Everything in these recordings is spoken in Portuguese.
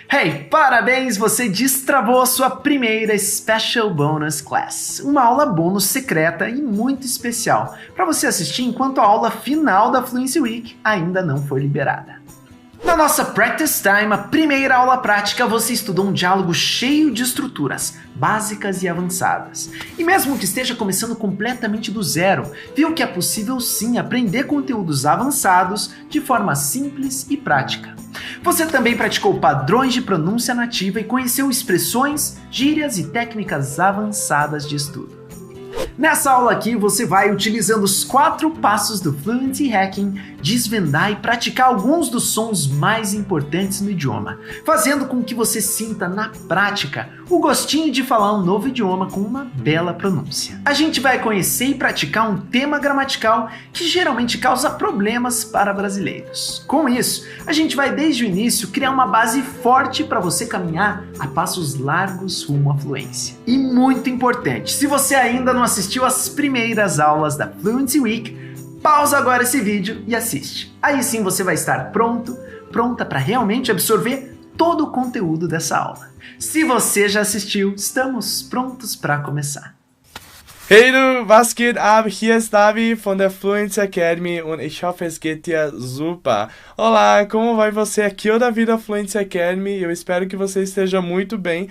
Hey, parabéns! Você destravou a sua primeira Special Bonus Class, uma aula bônus secreta e muito especial, para você assistir enquanto a aula final da Fluency Week ainda não foi liberada. Na nossa Practice Time, a primeira aula prática, você estudou um diálogo cheio de estruturas, básicas e avançadas. E mesmo que esteja começando completamente do zero, viu que é possível sim aprender conteúdos avançados de forma simples e prática. Você também praticou padrões de pronúncia nativa e conheceu expressões, gírias e técnicas avançadas de estudo. Nessa aula aqui, você vai, utilizando os 4 passos do Fluency Hacking, desvendar e praticar alguns dos sons mais importantes no idioma, fazendo com que você sinta na prática o gostinho de falar um novo idioma com uma bela pronúncia. A gente vai conhecer e praticar um tema gramatical que geralmente causa problemas para brasileiros. Com isso, a gente vai desde o início criar uma base forte para você caminhar a passos largos rumo à fluência. E muito importante, se você ainda não assistiu às primeiras aulas da Fluency Week, pausa agora esse vídeo e assiste. Aí sim você vai estar pronta para realmente absorver todo o conteúdo dessa aula. Se você já assistiu, estamos prontos para começar. Hey du, was geht ab? Hier ist Davi von der Fluency Academy und ich hoffe, es geht dir super. Olá, como vai você? Aqui é o Davi da Fluency Academy e eu espero que você esteja muito bem.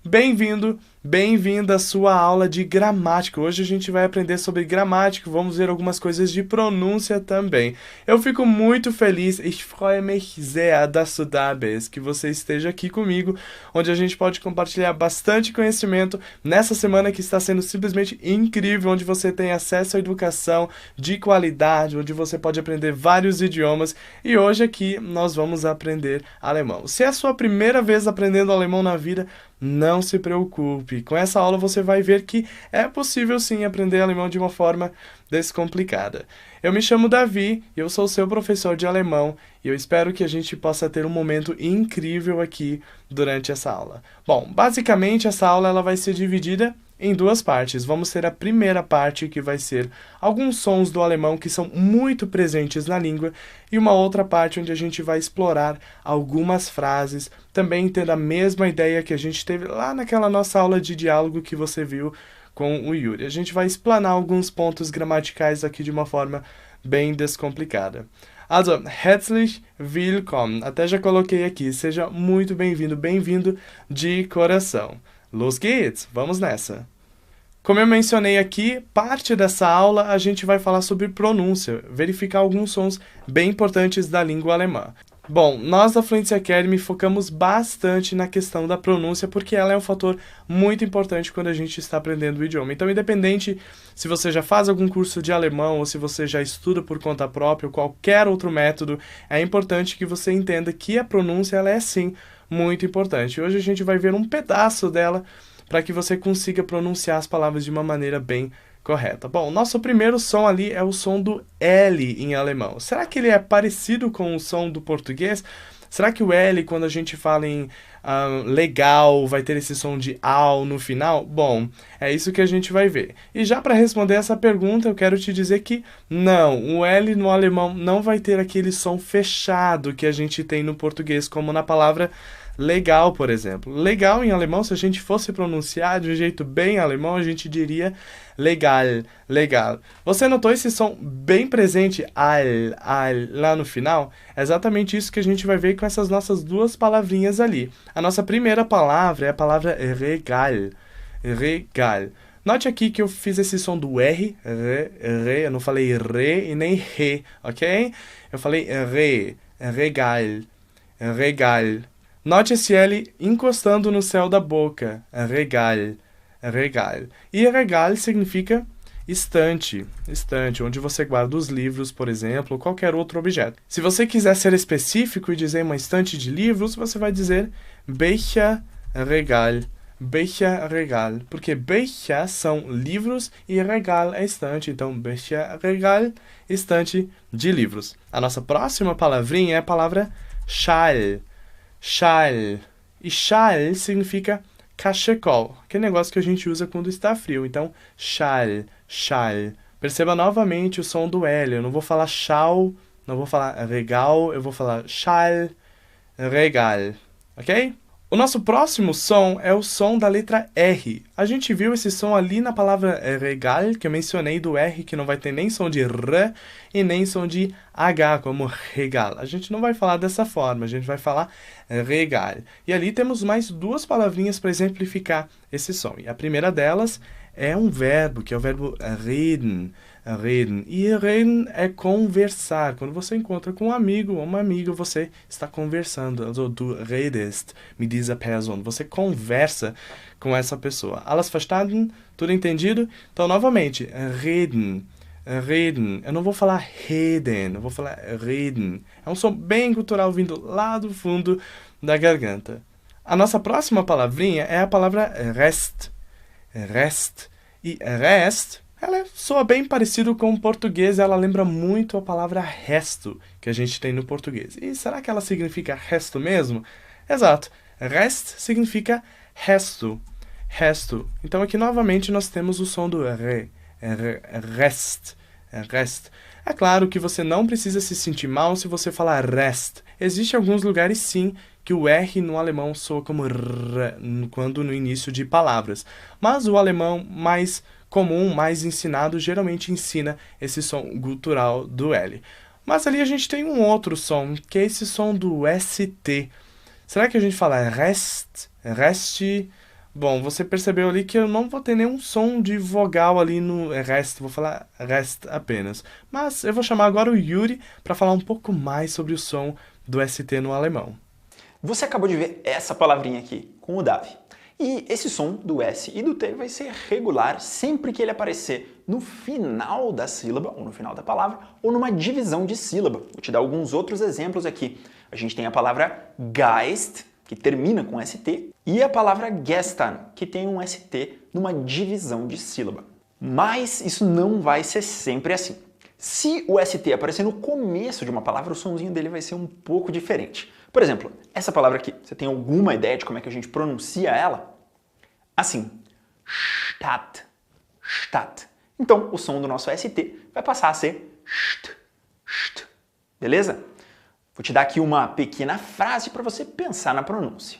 Bem-vindo, bem-vinda à sua aula de gramática. Hoje a gente vai aprender sobre gramática, vamos ver algumas coisas de pronúncia também. Eu fico muito feliz, ich freue mich sehr, dass du da bist, que você esteja aqui comigo, onde a gente pode compartilhar bastante conhecimento nessa semana que está sendo simplesmente incrível, onde você tem acesso à educação de qualidade, onde você pode aprender vários idiomas e hoje aqui nós vamos aprender alemão. Se é a sua primeira vez aprendendo alemão na vida, não se preocupe, com essa aula você vai ver que é possível sim aprender alemão de uma forma descomplicada. Eu me chamo Davi, eu sou seu professor de alemão e eu espero que a gente possa ter um momento incrível aqui durante essa aula. Bom, basicamente essa aula ela vai ser dividida em 2 partes. Vamos ter a primeira parte que vai ser alguns sons do alemão que são muito presentes na língua e uma outra parte onde a gente vai explorar algumas frases, também tendo a mesma ideia que a gente teve lá naquela nossa aula de diálogo que você viu com o Yuri. A gente vai explanar alguns pontos gramaticais aqui de uma forma bem descomplicada. Also, herzlich willkommen. Até já coloquei aqui. Seja muito bem-vindo, bem-vindo de coração. Los geht's! Vamos nessa! Como eu mencionei aqui, parte dessa aula a gente vai falar sobre pronúncia, verificar alguns sons bem importantes da língua alemã. Bom, nós da Fluency Academy focamos bastante na questão da pronúncia porque ela é um fator muito importante quando a gente está aprendendo o idioma. Então, independente se você já faz algum curso de alemão ou se você já estuda por conta própria ou qualquer outro método, é importante que você entenda que a pronúncia ela é sim muito importante. Hoje a gente vai ver um pedaço dela para que você consiga pronunciar as palavras de uma maneira bem correta. Bom, nosso primeiro som ali é o som do L em alemão. Será que ele é parecido com o som do português? Será que o L, quando a gente fala em legal, vai ter esse som de ao no final? Bom, é isso que a gente vai ver. E já para responder essa pergunta, eu quero te dizer que não, o L no alemão não vai ter aquele som fechado que a gente tem no português, como na palavra legal, por exemplo. Legal em alemão, se a gente fosse pronunciar de um jeito bem alemão, a gente diria legal, legal. Você notou esse som bem presente, al, lá no final? É exatamente isso que a gente vai ver com essas nossas 2 palavrinhas ali. A nossa primeira palavra é a palavra regal, regal. Note aqui que eu fiz esse som do R, re, eu não falei re e nem re, ok? Eu falei re, regal, regal. Note esse L encostando no céu da boca. Regal, regal. E regal significa estante, estante, onde você guarda os livros, por exemplo, ou qualquer outro objeto. Se você quiser ser específico e dizer uma estante de livros, você vai dizer Becher Regal. Becher Regal. Porque Becher são livros e Regal é estante. Então, Becher Regal, estante de livros. A nossa próxima palavrinha é a palavra Schal. Schal. E Schal significa cachecol, aquele negócio que a gente usa quando está frio. Então, Schal, Schal. Perceba novamente o som do L. Eu não vou falar Schal, não vou falar regal, eu vou falar Schal, regal, ok? O nosso próximo som é o som da letra R. A gente viu esse som ali na palavra regal, que eu mencionei do R, que não vai ter nem som de R e nem som de H, como regal. A gente não vai falar dessa forma, a gente vai falar regal. E ali temos mais duas palavrinhas para exemplificar esse som. E a primeira delas é um verbo, que é o verbo reden. Reden. E reden é conversar. Quando você encontra com um amigo ou uma amiga, você está conversando. Also, du redest mit dieser Person. Você conversa com essa pessoa. Alles verstanden? Tudo entendido? Então, novamente, reden. Reden. Eu não vou falar reden, eu vou falar reden. É um som bem cultural vindo lá do fundo da garganta. A nossa próxima palavrinha é a palavra rest. Rest. E rest, ela soa bem parecido com o português, ela lembra muito a palavra resto que a gente tem no português. E será que ela significa resto mesmo? Exato. Rest significa resto. Resto. Então aqui novamente nós temos o som do re. Rest. Rest. É claro que você não precisa se sentir mal se você falar rest. Existem alguns lugares sim que o R no alemão soa como R quando no início de palavras. Mas o alemão mais comum, mais ensinado, geralmente ensina esse som gutural do L. Mas ali a gente tem um outro som, que é esse som do ST. Será que a gente fala rest? Rest? Bom, você percebeu ali que eu não vou ter nenhum som de vogal ali no rest, vou falar rest apenas. Mas eu vou chamar agora o Yuri para falar um pouco mais sobre o som do ST no alemão. Você acabou de ver essa palavrinha aqui, com o Davi. E esse som do S e do T vai ser regular sempre que ele aparecer no final da sílaba, ou no final da palavra, ou numa divisão de sílaba. Vou te dar alguns outros exemplos aqui. A gente tem a palavra Geist, que termina com ST, e a palavra gestern, que tem um ST numa divisão de sílaba. Mas isso não vai ser sempre assim. Se o ST aparecer no começo de uma palavra, o sonzinho dele vai ser um pouco diferente. Por exemplo, essa palavra aqui, você tem alguma ideia de como é que a gente pronuncia ela? Assim, Stadt, Stadt. Então, o som do nosso ST vai passar a ser st, st. Beleza? Vou te dar aqui uma pequena frase para você pensar na pronúncia.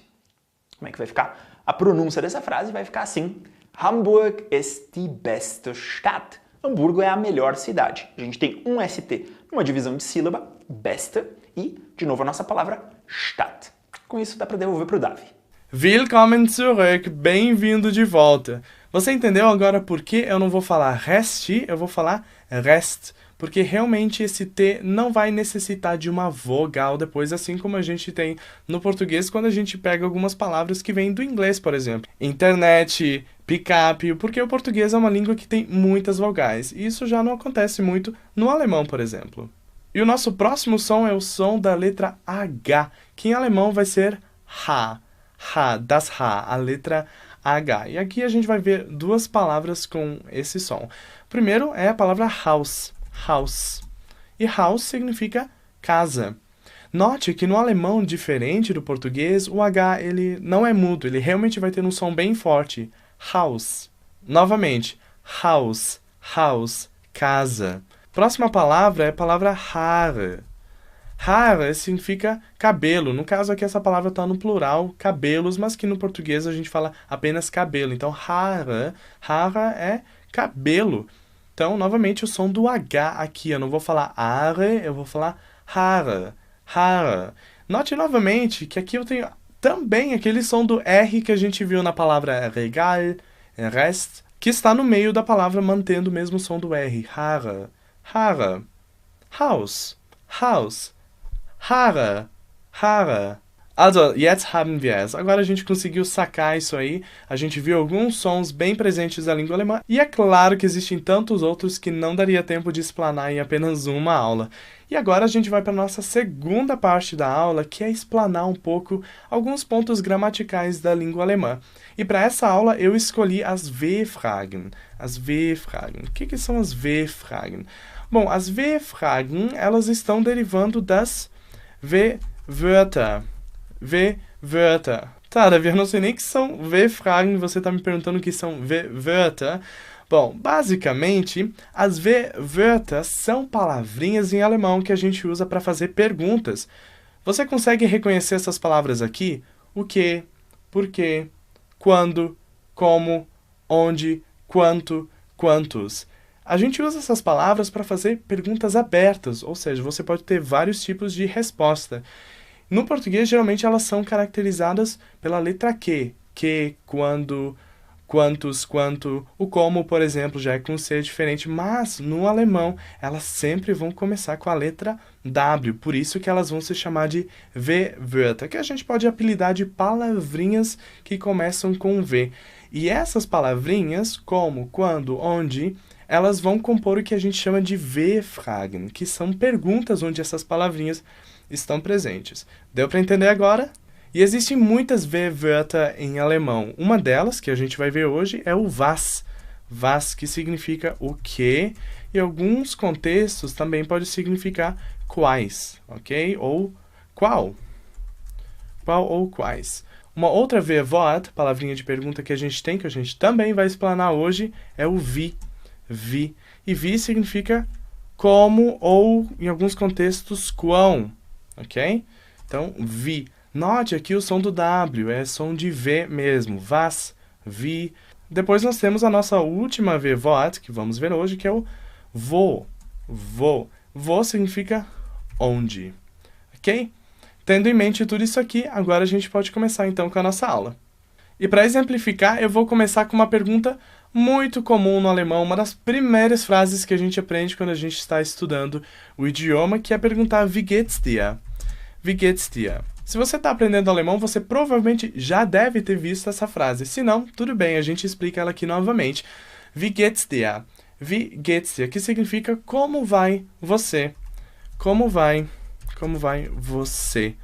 Como é que vai ficar? A pronúncia dessa frase vai ficar assim: Hamburg ist die beste Stadt. Hamburgo é a melhor cidade. A gente tem um ST numa divisão de sílaba, beste, e, de novo, a nossa palavra Stadt. Com isso, dá para devolver para o Davi. Willkommen zurück, bem-vindo de volta. Você entendeu agora por que eu não vou falar rest, eu vou falar rest, porque realmente esse T não vai necessitar de uma vogal depois, assim como a gente tem no português quando a gente pega algumas palavras que vêm do inglês, por exemplo. Internet, pick-up, porque o português é uma língua que tem muitas vogais, e isso já não acontece muito no alemão, por exemplo. E o nosso próximo som é o som da letra H, que em alemão vai ser H. H, das H, a letra H. E aqui a gente vai ver duas palavras com esse som. Primeiro é a palavra house, house. E house significa casa. Note que no alemão, diferente do português, o H ele não é mudo, ele realmente vai ter um som bem forte. House. Novamente, house, house, casa. Próxima palavra é a palavra Haare. Haare significa cabelo. No caso aqui essa palavra está no plural, cabelos, mas que no português a gente fala apenas cabelo. Então Haare, Haare é cabelo. Então, novamente, o som do H aqui. Eu não vou falar Haare, eu vou falar Haare, Haare. Note novamente que aqui eu tenho também aquele som do R que a gente viu na palavra regal, rest, que está no meio da palavra mantendo o mesmo som do R. Haare, Haare, house, house, Haare, Haare. Also, jetzt haben wir es. Agora a gente conseguiu sacar isso aí. A gente viu alguns sons bem presentes da língua alemã. E é claro que existem tantos outros que não daria tempo de explanar em apenas uma aula. E agora a gente vai para a nossa segunda parte da aula, que é explanar um pouco alguns pontos gramaticais da língua alemã. E para essa aula eu escolhi as W-Fragen. As W-Fragen. O que são as W-Fragen? Bom, as W-Fragen, elas estão derivando das W-Wörter. W-Wörter. Tá, Davi, eu não sei nem o que são W-Fragen, você está me perguntando o que são W-Wörter. Bom, basicamente, as W-Wörter são palavrinhas em alemão que a gente usa para fazer perguntas. Você consegue reconhecer essas palavras aqui? o que, por quê, quando, como, onde, quanto, quantos. A gente usa essas palavras para fazer perguntas abertas, ou seja, você pode ter vários tipos de resposta. No português, geralmente, elas são caracterizadas pela letra que, quando, quantos, quanto. O como, por exemplo, já é com C diferente, mas no alemão elas sempre vão começar com a letra W, por isso que elas vão se chamar de V-Wörter, que a gente pode apelidar de palavrinhas que começam com V. E essas palavrinhas, como, quando, onde, elas vão compor o que a gente chama de W-Fragen, que são perguntas onde essas palavrinhas estão presentes. Deu para entender agora? E existem muitas W-Wörter em alemão. Uma delas, que a gente vai ver hoje, é o was. Was, que significa o que, e em alguns contextos também pode significar quais, ok? Ou qual. Qual ou quais. Uma outra W-Wort, palavrinha de pergunta que a gente tem, que a gente também vai explanar hoje, é o wie. Wie. E wie significa como ou, em alguns contextos, quão, ok? Então, wie. Note aqui o som do W, é som de V mesmo. Was, wie. Depois nós temos a nossa última W-Wort, que vamos ver hoje, que é o wo. Wo. Wo significa onde. Ok? Tendo em mente tudo isso aqui, agora a gente pode começar então com a nossa aula. E para exemplificar, eu vou começar com uma pergunta muito comum no alemão, uma das primeiras frases que a gente aprende quando a gente está estudando o idioma, que é perguntar Wie geht's dir? Wie geht's dir? Se você está aprendendo alemão, você provavelmente já deve ter visto essa frase. Se não, tudo bem, a gente explica ela aqui novamente. Wie geht's dir? Wie geht's dir? Que significa como vai você? Como vai você?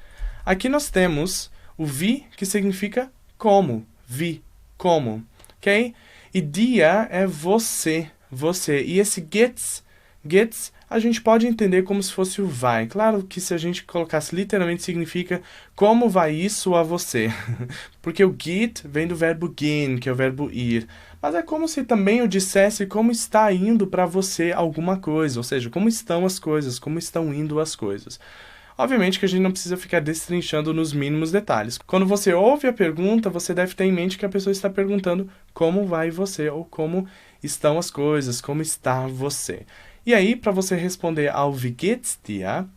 Aqui nós temos o wie, que significa como. Wie, como. Ok? E dia é você, você. E esse geht's, a gente pode entender como se fosse o vai. Claro que se a gente colocasse literalmente significa como vai isso a você. Porque o geht vem do verbo gehen, que é o verbo ir. Mas é como se também eu dissesse como está indo para você alguma coisa. Ou seja, como estão as coisas, como estão indo as coisas. Obviamente que a gente não precisa ficar destrinchando nos mínimos detalhes. Quando você ouve a pergunta, você deve ter em mente que a pessoa está perguntando como vai você, ou como estão as coisas, como está você. E aí, para você responder ao Wie geht's dir,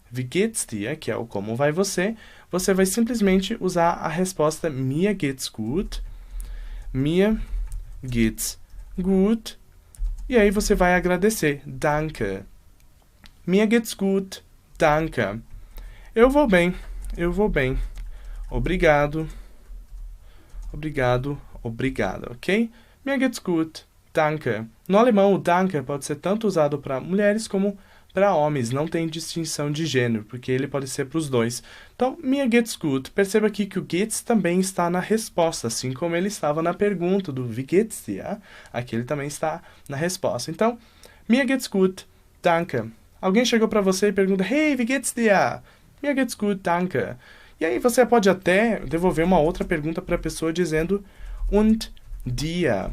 que é o como vai você vai simplesmente usar a resposta Mir geht's gut, e aí você vai agradecer, Danke. Mir geht's gut, danke. Eu vou bem. Obrigado, ok? Mir geht's gut, danke. No alemão, o danke pode ser tanto usado para mulheres como para homens. Não tem distinção de gênero, porque ele pode ser para os dois. Então, mir geht's gut. Perceba aqui que o geht's também está na resposta, assim como ele estava na pergunta do Wie geht's dir? Aqui ele também está na resposta. Então, mir geht's gut, danke. Alguém chegou para você e pergunta, hey, wie geht's dir? Mir geht's gut, danke. E aí você pode até devolver uma outra pergunta para a pessoa dizendo und dir.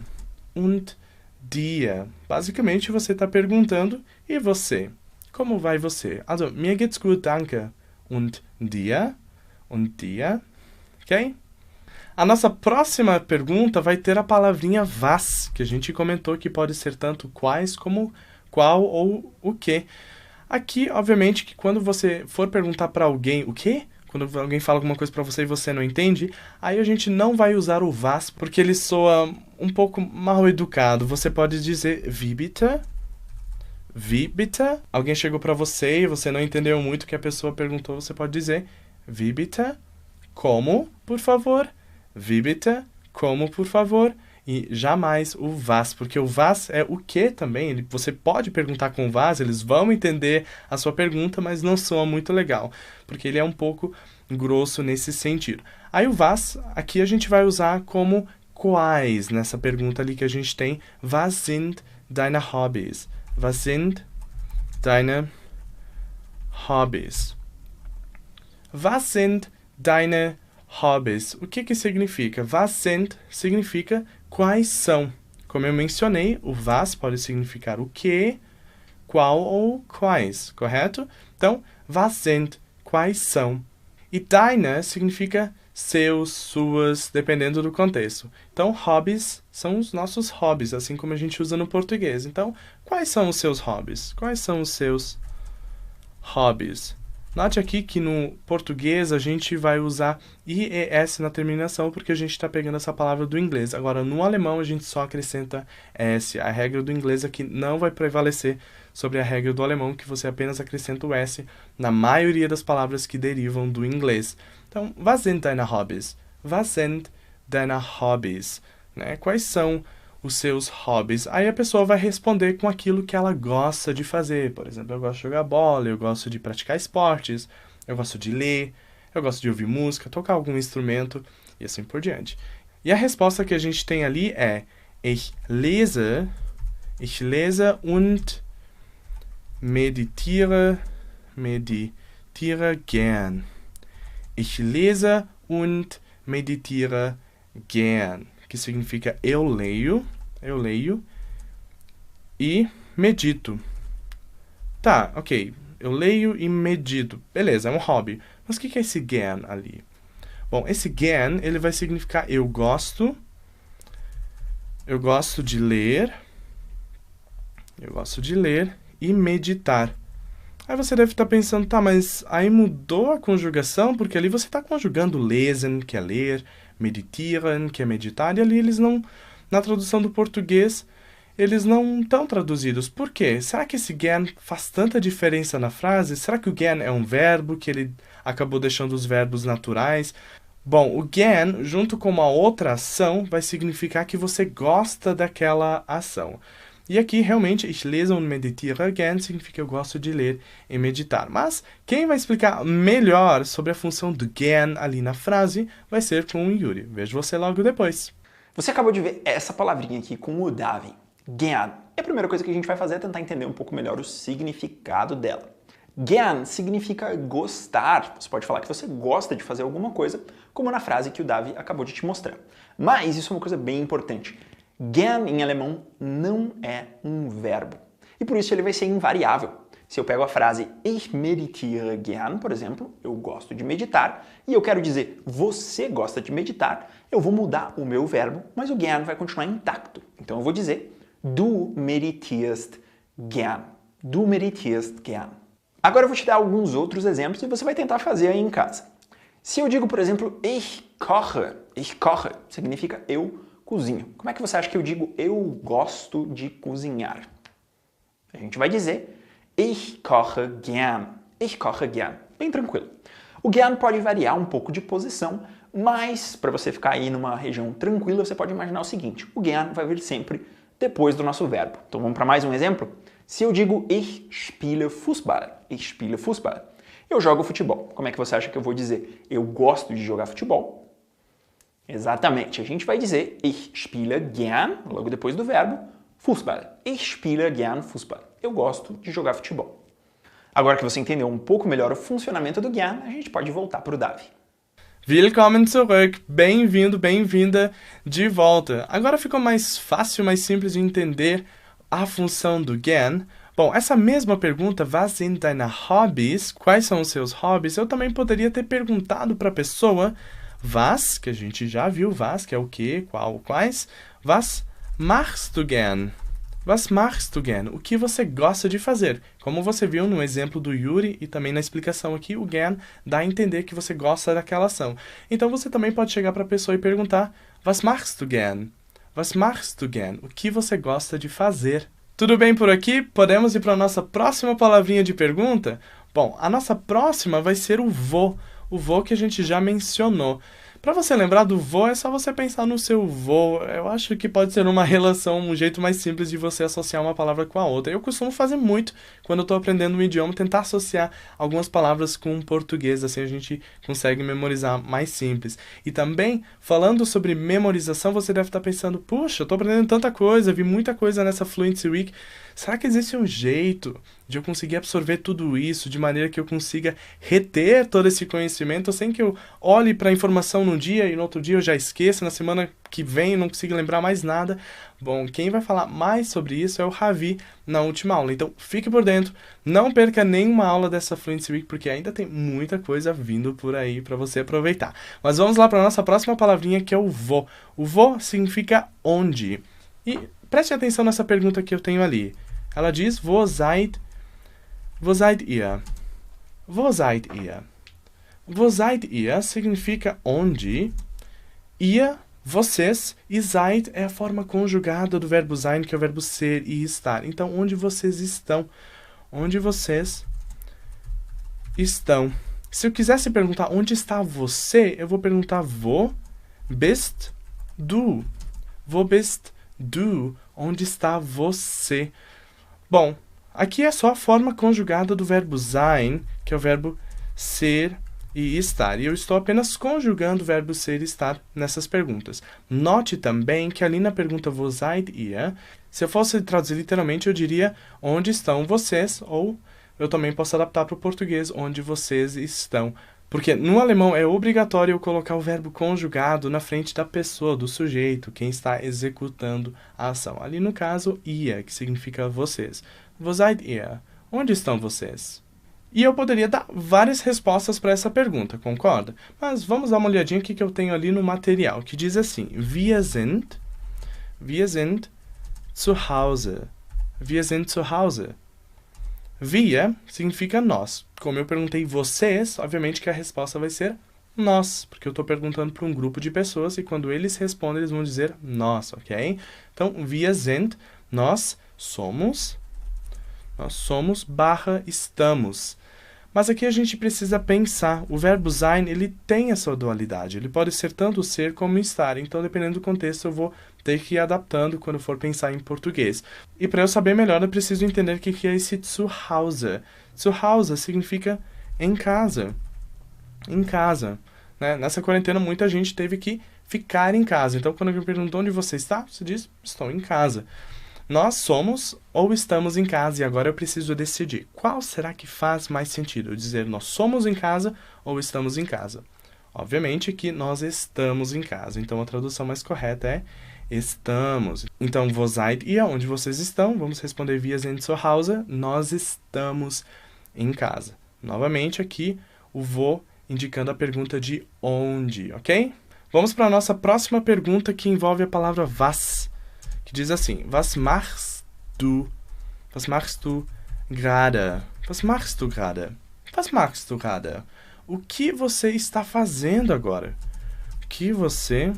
Basicamente você está perguntando, e você? Como vai você? Also, mir geht's gut, danke. Und dir? Ok? A nossa próxima pergunta vai ter a palavrinha was, que a gente comentou que pode ser tanto quais como qual ou o que. Aqui, obviamente, que quando você for perguntar para alguém o quê? Quando alguém fala alguma coisa para você e você não entende, aí a gente não vai usar o was, porque ele soa um pouco mal educado. Você pode dizer wie bitte? Wie bitte? Alguém chegou para você e você não entendeu muito o que a pessoa perguntou, você pode dizer wie bitte? Como, por favor? Wie bitte? Como, por favor? E jamais o was, porque o was é o que também. Você pode perguntar com o was, eles vão entender a sua pergunta, mas não soa muito legal, porque ele é um pouco grosso nesse sentido. Aí o was, aqui a gente vai usar como quais, nessa pergunta ali que a gente tem. Was sind deine Hobbys? Was sind deine Hobbys? Was sind deine Hobbys? O que significa? Was sind significa quais são. Como eu mencionei, o was pode significar o que, qual ou quais, correto? Então, was sind, quais são. E deine significa seus, suas, dependendo do contexto. Então, hobbies são os nossos hobbies, assim como a gente usa no português. Então, quais são os seus hobbies? Quais são os seus hobbies? Note aqui que no português a gente vai usar IES na terminação porque a gente está pegando essa palavra do inglês. Agora, no alemão a gente só acrescenta S. A regra do inglês aqui não vai prevalecer sobre a regra do alemão, que você apenas acrescenta o S na maioria das palavras que derivam do inglês. Então, was sind deine Hobbys? Was sind deine Hobbys? Né? Quais são os seus hobbies? Aí a pessoa vai responder com aquilo que ela gosta de fazer. Por exemplo, eu gosto de jogar bola, eu gosto de praticar esportes, eu gosto de ler, eu gosto de ouvir música, tocar algum instrumento e assim por diante. E a resposta que a gente tem ali é ich lese und meditiere gern. Ich lese und meditiere gern, que significa eu leio e medito. Tá, ok, eu leio e medito. Beleza, é um hobby. Mas o que é esse gern ali? Bom, esse gern, ele vai significar eu gosto de ler e meditar. Aí você deve estar pensando, tá, mas aí mudou a conjugação, porque ali você está conjugando lesen, que é ler, meditieren, que é meditar, e ali eles não, na tradução do português, eles não estão traduzidos. Por quê? Será que esse gern faz tanta diferença na frase? Será que o gern é um verbo, que ele acabou deixando os verbos naturais? Bom, o gern, junto com uma outra ação, vai significar que você gosta daquela ação. E aqui, realmente, ich lese und meditiere gern significa eu gosto de ler e meditar. Mas quem vai explicar melhor sobre a função do gern ali na frase vai ser com o Yuri. Vejo você logo depois. Você acabou de ver essa palavrinha aqui com o Davi, gern. E a primeira coisa que a gente vai fazer é tentar entender um pouco melhor o significado dela. Gern significa gostar. Você pode falar que você gosta de fazer alguma coisa, como na frase que o Davi acabou de te mostrar. Mas isso é uma coisa bem importante. Gern em alemão não é um verbo. E por isso ele vai ser invariável. Se eu pego a frase ich meditiere gern, por exemplo, eu gosto de meditar, e eu quero dizer você gosta de meditar, eu vou mudar o meu verbo, mas o gern vai continuar intacto. Então eu vou dizer du meditierst gern. Du meditierst gern. Agora eu vou te dar alguns outros exemplos e você vai tentar fazer aí em casa. Se eu digo, por exemplo, ich koche, significa eu cozinho. Como é que você acha que eu digo eu gosto de cozinhar? A gente vai dizer ich koche gern. Ich koche gern. Bem tranquilo. O gern pode variar um pouco de posição, mas para você ficar aí numa região tranquila, você pode imaginar o seguinte, o gern vai vir sempre depois do nosso verbo. Então vamos para mais um exemplo? Se eu digo ich spiele Fußball, eu jogo futebol. Como é que você acha que eu vou dizer eu gosto de jogar futebol? Exatamente, a gente vai dizer ich spiele gern, logo depois do verbo, Fußball. Ich spiele gern Fußball. Eu gosto de jogar futebol. Agora que você entendeu um pouco melhor o funcionamento do gern, a gente pode voltar para o Davi. Willkommen zurück, bem-vindo, bem-vinda de volta. Agora ficou mais fácil, mais simples de entender a função do gern. Bom, essa mesma pergunta, was sind deine Hobbys? Quais são os seus hobbies? Eu também poderia ter perguntado para a pessoa was, que a gente já viu, was, que é o que, qual, quais. Was machst du gern? Was machst du gern? O que você gosta de fazer? Como você viu no exemplo do Yuri e também na explicação aqui, o gern dá a entender que você gosta daquela ação. Então você também pode chegar para a pessoa e perguntar, was machst du gern? Was machst du gern? O que você gosta de fazer? Tudo bem por aqui? Podemos ir para a nossa próxima palavrinha de pergunta? Bom, a nossa próxima vai ser o vou que a gente já mencionou. Para você lembrar do voo, é só você pensar no seu voo. Eu acho que pode ser uma relação, um jeito mais simples de você associar uma palavra com a outra. Eu costumo fazer muito quando eu estou aprendendo um idioma, tentar associar algumas palavras com o português, assim a gente consegue memorizar mais simples. E também, falando sobre memorização, você deve estar pensando, puxa, eu estou aprendendo tanta coisa, vi muita coisa nessa Fluency Week. será que existe um jeito de eu conseguir absorver tudo isso de maneira que eu consiga reter todo esse conhecimento sem que eu olhe para a informação num dia e no outro dia eu já esqueça, na semana que vem eu não consigo lembrar mais nada? Bom, quem vai falar mais sobre isso é o Ravi na última aula. Então, fique por dentro, não perca nenhuma aula dessa Fluency Week, porque ainda tem muita coisa vindo por aí para você aproveitar. Mas vamos lá para a nossa próxima palavrinha, que é o vo. O vo significa onde. E preste atenção nessa pergunta que eu tenho ali. Ela diz, wo seid ihr? Wo seid ihr? Wo seid ihr significa onde. Ihr, vocês, e seid é a forma conjugada do verbo sein, que é o verbo ser e estar. Então, onde vocês estão? Onde vocês estão? Se eu quisesse perguntar onde está você, eu vou perguntar wo bist du? Wo bist du? Onde está você? Bom, aqui é só a forma conjugada do verbo sein, que é o verbo ser e estar. E eu estou apenas conjugando o verbo ser e estar nessas perguntas. Note também que ali na pergunta wo seid ihr, se eu fosse traduzir literalmente, eu diria onde estão vocês, ou eu também posso adaptar para o português onde vocês estão. Porque no alemão é obrigatório eu colocar o verbo conjugado na frente da pessoa, do sujeito, quem está executando a ação. Ali no caso, ihr, que significa vocês. Wo seid ihr? Onde estão vocês? E eu poderia dar várias respostas para essa pergunta, concorda? Mas vamos dar uma olhadinha aqui que eu tenho ali no material, que diz assim, wir sind zu Hause. Wir sind zu Hause. Wir significa nós. Como eu perguntei vocês, obviamente que a resposta vai ser nós, porque eu estou perguntando para um grupo de pessoas e quando eles respondem, eles vão dizer nós, ok? Então, wir sind, nós somos barra estamos. Mas aqui a gente precisa pensar, o verbo sein, ele tem essa dualidade, ele pode ser tanto ser como estar, então dependendo do contexto eu vou ter que ir adaptando quando for pensar em português. E para eu saber melhor, eu preciso entender o que é esse zu Hause. Zu Hause significa em casa. Em casa. Né? Nessa quarentena, muita gente teve que ficar em casa. Então, quando eu pergunto onde você está, você diz, estou em casa. Nós somos ou estamos em casa e agora eu preciso decidir. Qual será que faz mais sentido? Eu dizer nós somos em casa ou estamos em casa? Obviamente que nós estamos em casa. Então, a tradução mais correta é estamos. Então, wo seid ihr? Onde vocês estão? Vamos responder wir sind zu Hause. Nós estamos em casa. Novamente aqui, o wo indicando a pergunta de onde, ok? Vamos para a nossa próxima pergunta que envolve a palavra was, que diz assim, was machst du? Was machst du gerade? Was machst du gerade? Was machst du gerade? O que você está fazendo agora? O que você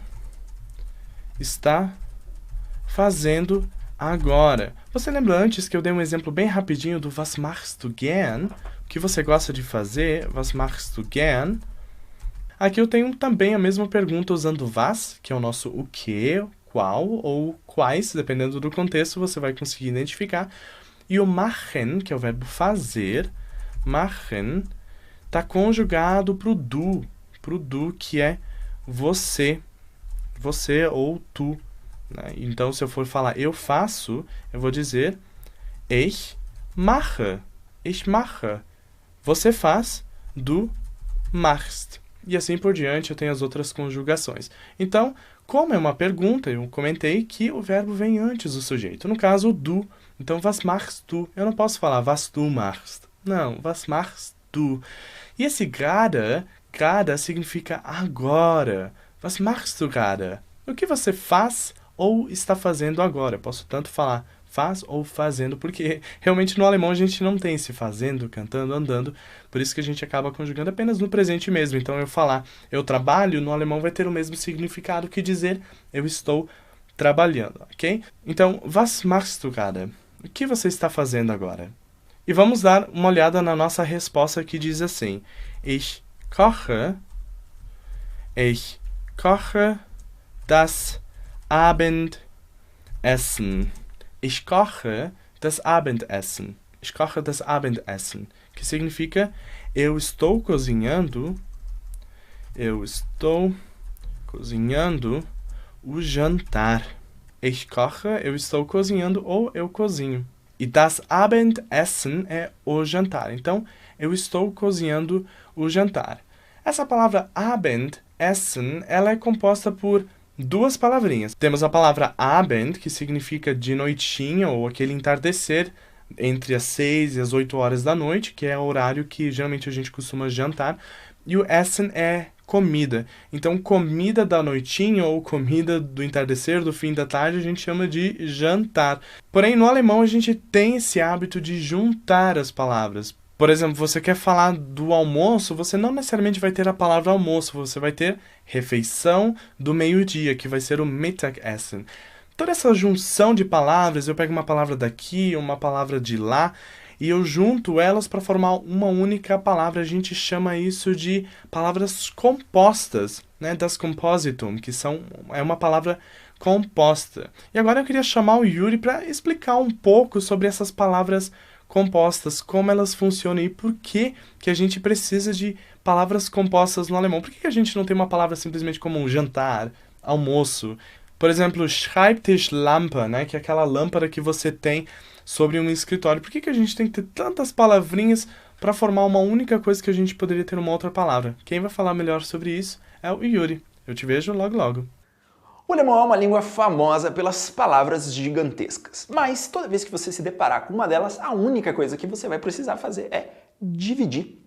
está fazendo agora? Você lembra antes que eu dei um exemplo bem rapidinho do was machst du gern? O que você gosta de fazer? Was machst du gern? Aqui eu tenho também a mesma pergunta usando was, que é o nosso o que, qual ou quais, dependendo do contexto, você vai conseguir identificar. E o machen, que é o verbo fazer, machen, está conjugado para o do, que é você ou tu. Né? Então, se eu for falar eu faço, eu vou dizer ich mache. Você faz, du machst. E assim por diante, eu tenho as outras conjugações. Então, como é uma pergunta, eu comentei que o verbo vem antes do sujeito. No caso, o du. Então, was machst du? Eu não posso falar was du machst. Não, was machst du? E esse gerade significa agora. Was machst du gerade? O que você faz ou está fazendo agora? Eu posso tanto falar faz ou fazendo, porque realmente no alemão a gente não tem esse fazendo, cantando, andando, por isso que a gente acaba conjugando apenas no presente mesmo. Então, eu falar eu trabalho, no alemão vai ter o mesmo significado que dizer eu estou trabalhando, ok? Então, was machst du gerade? O que você está fazendo agora? E vamos dar uma olhada na nossa resposta que diz assim, ich koche das Abendessen. Ich koche das Abendessen. Ich koche das Abendessen. Que significa eu estou cozinhando o jantar. Ich koche, eu estou cozinhando ou eu cozinho. E das Abendessen é o jantar. Então, eu estou cozinhando o jantar. Essa palavra Abendessen, ela é composta por duas palavrinhas. Temos a palavra Abend, que significa de noitinha ou aquele entardecer entre as 6 e as 8 horas da noite, que é o horário que geralmente a gente costuma jantar. E o Essen é comida. Então, comida da noitinha ou comida do entardecer, do fim da tarde, a gente chama de jantar. Porém, no alemão, a gente tem esse hábito de juntar as palavras. Por exemplo, você quer falar do almoço, você não necessariamente vai ter a palavra almoço, você vai ter refeição do meio-dia, que vai ser o Mittagessen. Toda essa junção de palavras, eu pego uma palavra daqui, uma palavra de lá, e eu junto elas para formar uma única palavra. A gente chama isso de palavras compostas, né? Das Compositum, que é uma palavra composta. E agora eu queria chamar o Yuri para explicar um pouco sobre essas palavras compostas, como elas funcionam e por que a gente precisa de palavras compostas no alemão. Por que a gente não tem uma palavra simplesmente como um jantar, almoço? Por exemplo, Schreibtischlampe, né, que é aquela lâmpada que você tem sobre um escritório. Por que a gente tem que ter tantas palavrinhas para formar uma única coisa que a gente poderia ter uma outra palavra? Quem vai falar melhor sobre isso é o Yuri. Eu te vejo logo logo. O alemão é uma língua famosa pelas palavras gigantescas, mas toda vez que você se deparar com uma delas, a única coisa que você vai precisar fazer é dividir.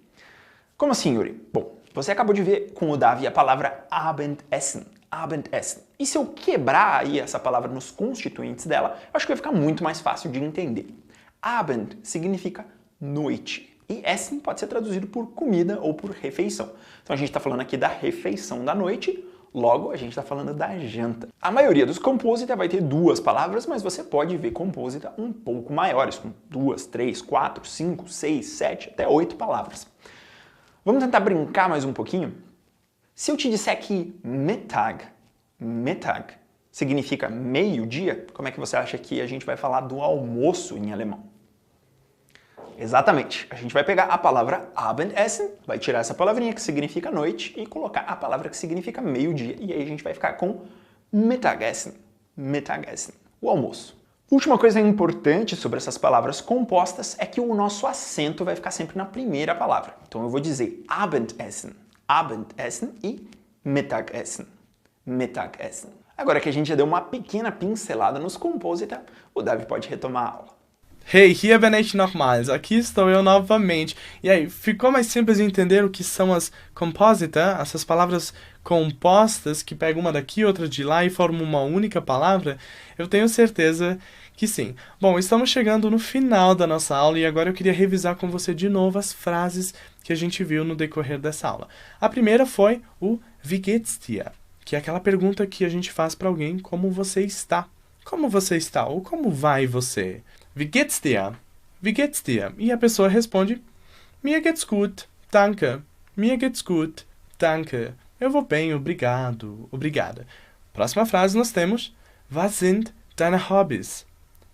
Como assim, Yuri? Bom, você acabou de ver com o Davi a palavra Abendessen. Abendessen. E se eu quebrar aí essa palavra nos constituintes dela, eu acho que vai ficar muito mais fácil de entender. Abend significa noite. E Essen pode ser traduzido por comida ou por refeição. Então a gente está falando aqui da refeição da noite, logo a gente está falando da janta. A maioria dos composita vai ter duas palavras, mas você pode ver composita um pouco maiores, com 2, 3, 4, 5, 6, 7, até 8 palavras. Vamos tentar brincar mais um pouquinho? Se eu te disser que Mittag significa meio-dia, como é que você acha que a gente vai falar do almoço em alemão? Exatamente. A gente vai pegar a palavra Abendessen, vai tirar essa palavrinha que significa noite e colocar a palavra que significa meio-dia. E aí a gente vai ficar com Mittagessen. Mittagessen. O almoço. Última coisa importante sobre essas palavras compostas é que o nosso acento vai ficar sempre na primeira palavra. Então eu vou dizer Abendessen, Abendessen e Mittagessen. Mittagessen. Agora que a gente já deu uma pequena pincelada nos composita, o Davi pode retomar a aula. Hey, hier bin ich nochmals. Aqui estou eu novamente. E aí, ficou mais simples de entender o que são as composita, essas palavras compostas que pegam uma daqui, outra de lá e formam uma única palavra? Eu tenho certeza que sim. Bom, estamos chegando no final da nossa aula e agora eu queria revisar com você de novo as frases que a gente viu no decorrer dessa aula. A primeira foi o Wie geht's dir? Que é aquela pergunta que a gente faz para alguém, como você está? Como você está? Ou como vai você? Wie geht's dir? Wie geht's dir? E a pessoa responde, Mir geht's gut, danke. Mir geht's gut, danke. Eu vou bem, obrigado, obrigada. Próxima frase nós temos, Was sind deine Hobbys?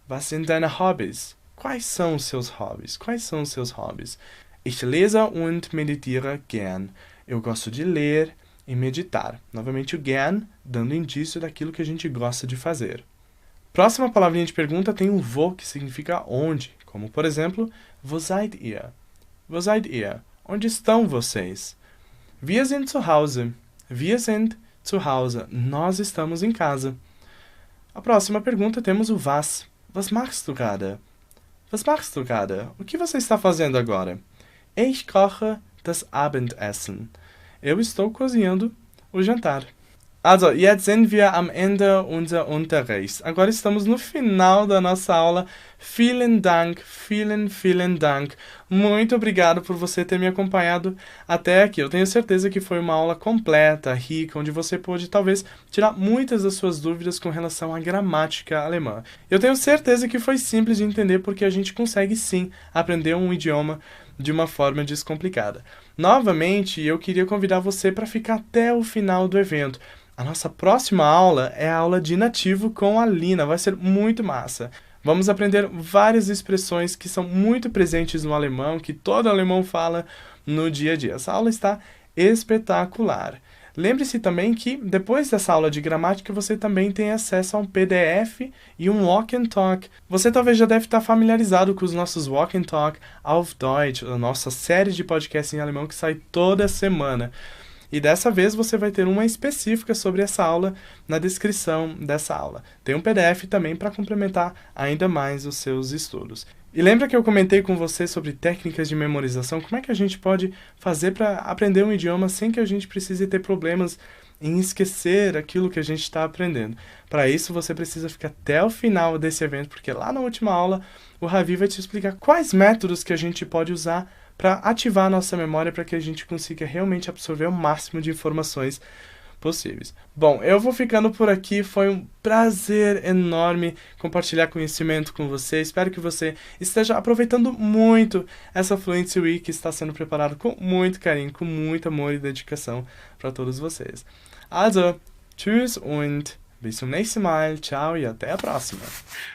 Was sind deine Hobbys? Quais são os seus hobbies? Quais são os seus hobbies? Ich lese und meditiere gern. Eu gosto de ler e meditar. Novamente o gern, dando indício daquilo que a gente gosta de fazer. Próxima palavrinha de pergunta tem o wo, que significa onde. Como, por exemplo, Wo seid ihr? Wo seid ihr? Onde estão vocês? Wir sind zu Hause. Wir sind zu Hause. Nós estamos em casa. A próxima pergunta temos o was. Was machst du gerade? Was machst du gerade? O que você está fazendo agora? Ich koche das Abendessen. Eu estou cozinhando o jantar. Also, jetzt sind wir am Ende unseres Unterrichts. Agora estamos no final da nossa aula. Vielen Dank, vielen Dank. Muito obrigado por você ter me acompanhado até aqui. Eu tenho certeza que foi uma aula completa, rica, onde você pôde talvez tirar muitas das suas dúvidas com relação à gramática alemã. Eu tenho certeza que foi simples de entender porque a gente consegue sim aprender um idioma de uma forma descomplicada. Novamente, eu queria convidar você para ficar até o final do evento. A nossa próxima aula é a aula de nativo com a Lina. Vai ser muito massa. Vamos aprender várias expressões que são muito presentes no alemão, que todo alemão fala no dia a dia. Essa aula está espetacular. Lembre-se também que, depois dessa aula de gramática, você também tem acesso a um PDF e um Walk and Talk. Você talvez já deve estar familiarizado com os nossos Walk and Talk auf Deutsch, a nossa série de podcasts em alemão que sai toda semana. E dessa vez você vai ter uma específica sobre essa aula na descrição dessa aula. Tem um PDF também para complementar ainda mais os seus estudos. E lembra que eu comentei com você sobre técnicas de memorização? Como é que a gente pode fazer para aprender um idioma sem que a gente precise ter problemas em esquecer aquilo que a gente está aprendendo? Para isso, você precisa ficar até o final desse evento, porque lá na última aula, o Ravi vai te explicar quais métodos que a gente pode usar para ativar a nossa memória para que a gente consiga realmente absorver o máximo de informações possíveis. Bom, eu vou ficando por aqui. Foi um prazer enorme compartilhar conhecimento com você. Espero que você esteja aproveitando muito essa Fluency Week que está sendo preparado com muito carinho, com muito amor e dedicação para todos vocês. Also, tschüss und bis zum nächsten Mal. Tchau e até a próxima.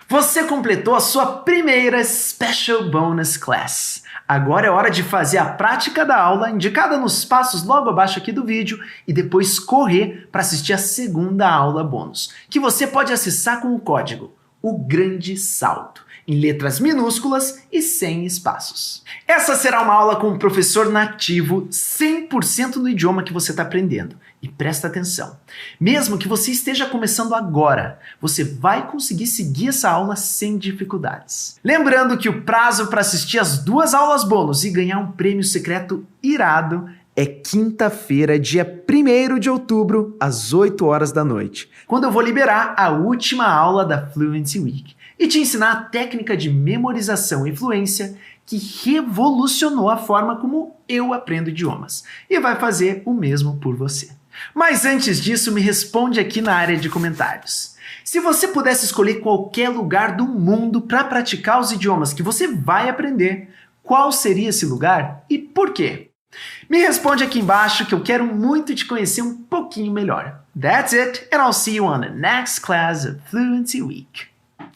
Você completou a sua primeira Special Bonus Class. Agora é hora de fazer a prática da aula indicada nos passos logo abaixo aqui do vídeo e depois correr para assistir a segunda aula bônus, que você pode acessar com o código O Grande Salto, em letras minúsculas e sem espaços. Essa será uma aula com um professor nativo 100% do idioma que você está aprendendo. E presta atenção, mesmo que você esteja começando agora, você vai conseguir seguir essa aula sem dificuldades. Lembrando que o prazo para assistir as 2 aulas bônus e ganhar um prêmio secreto irado é quinta-feira, dia 1º de outubro, às 8 horas da noite, quando eu vou liberar a última aula da Fluency Week e te ensinar a técnica de memorização e fluência que revolucionou a forma como eu aprendo idiomas e vai fazer o mesmo por você. Mas antes disso, me responde aqui na área de comentários. Se você pudesse escolher qualquer lugar do mundo para praticar os idiomas que você vai aprender, qual seria esse lugar e por quê? Me responde aqui embaixo que eu quero muito te conhecer um pouquinho melhor. That's it, and I'll see you on the next class of Fluency Week.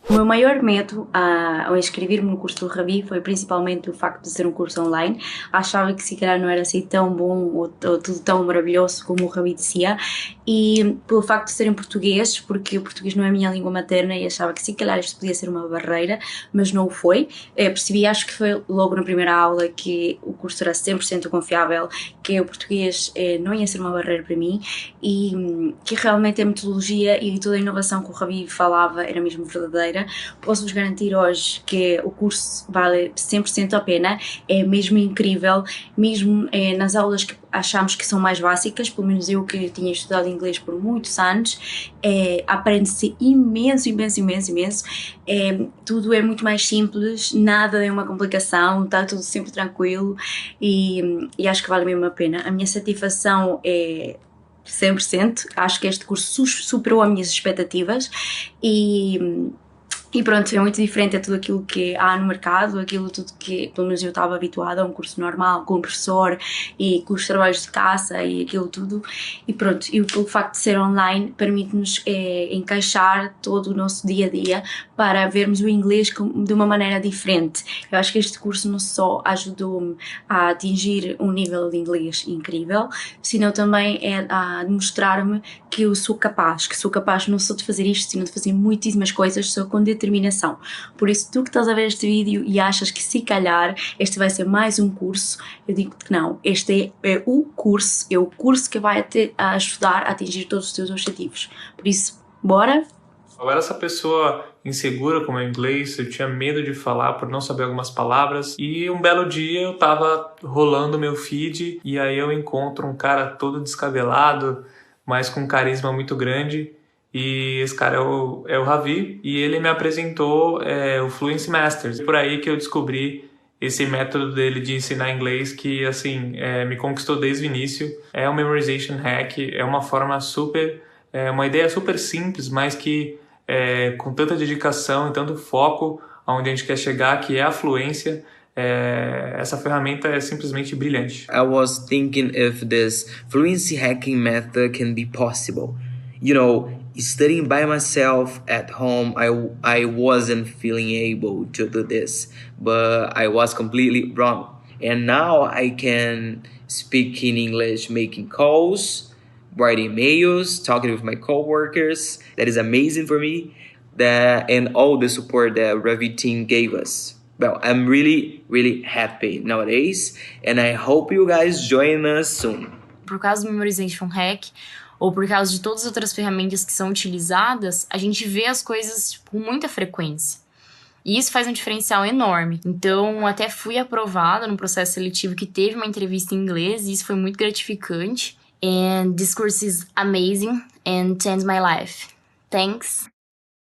O meu maior medo ao inscrever-me no curso do Ravi foi principalmente o facto de ser um curso online. Achava que se calhar não era assim tão bom ou tudo tão maravilhoso como o Ravi dizia, e pelo facto de ser em português, porque o português não é a minha língua materna e achava que se calhar isto podia ser uma barreira, mas não o foi. Percebi, acho que foi logo na primeira aula, que o curso era 100% confiável, que o português não ia ser uma barreira para mim e que realmente a metodologia e toda a inovação que o Ravi falava era mesmo verdadeira. Posso-vos garantir hoje que o curso vale 100% a pena, é mesmo incrível, mesmo nas aulas que achamos que são mais básicas, pelo menos eu que tinha estudado inglês por muitos anos, aprende-se imenso, tudo é muito mais simples, nada é uma complicação, está tudo sempre tranquilo e acho que vale mesmo a pena. A minha satisfação é 100%, acho que este curso superou as minhas expectativas e pronto, é muito diferente a tudo aquilo que há no mercado, aquilo tudo que, pelo menos eu estava habituada a um curso normal, com um professor e com os trabalhos de casa e aquilo tudo. E pronto, e pelo facto de ser online, permite-nos encaixar todo o nosso dia-a-dia para vermos o inglês de uma maneira diferente. Eu acho que este curso não só ajudou-me a atingir um nível de inglês incrível, senão também a demonstrar-me que eu sou capaz, não só de fazer isto, senão de fazer muitíssimas coisas, só com determinação. Por isso, tu que estás a ver este vídeo e achas que se calhar este vai ser mais um curso, eu digo-te que não, este é o curso que vai te ajudar a atingir todos os teus objetivos. Por isso, bora? Eu era essa pessoa insegura com o meu inglês, eu tinha medo de falar por não saber algumas palavras, e um belo dia eu tava rolando meu feed e aí eu encontro um cara todo descabelado, mas com um carisma muito grande. E esse cara é o Ravi, e ele me apresentou o Fluency Masters. Por aí que eu descobri esse método dele de ensinar inglês que, assim, me conquistou desde o início. É um memorization hack, é uma forma uma ideia super simples, mas que com tanta dedicação e tanto foco aonde a gente quer chegar, que é a fluência, essa ferramenta é simplesmente brilhante. I was thinking if this fluency hacking method can be possible. You know, studying by myself at home, I wasn't feeling able to do this, but I was completely wrong. And now I can speak in English, making calls, writing emails, talking with my coworkers. That is amazing for me. And all the support that Revit team gave us. Well, I'm really, really happy nowadays, and I hope you guys join us soon. Por causa do Memorization Hack, ou por causa de todas as outras ferramentas que são utilizadas, a gente vê as coisas com muita frequência. E isso faz um diferencial enorme. Então, até fui aprovada no processo seletivo que teve uma entrevista em inglês, e isso foi muito gratificante. And this course is amazing and changed my life. Thanks.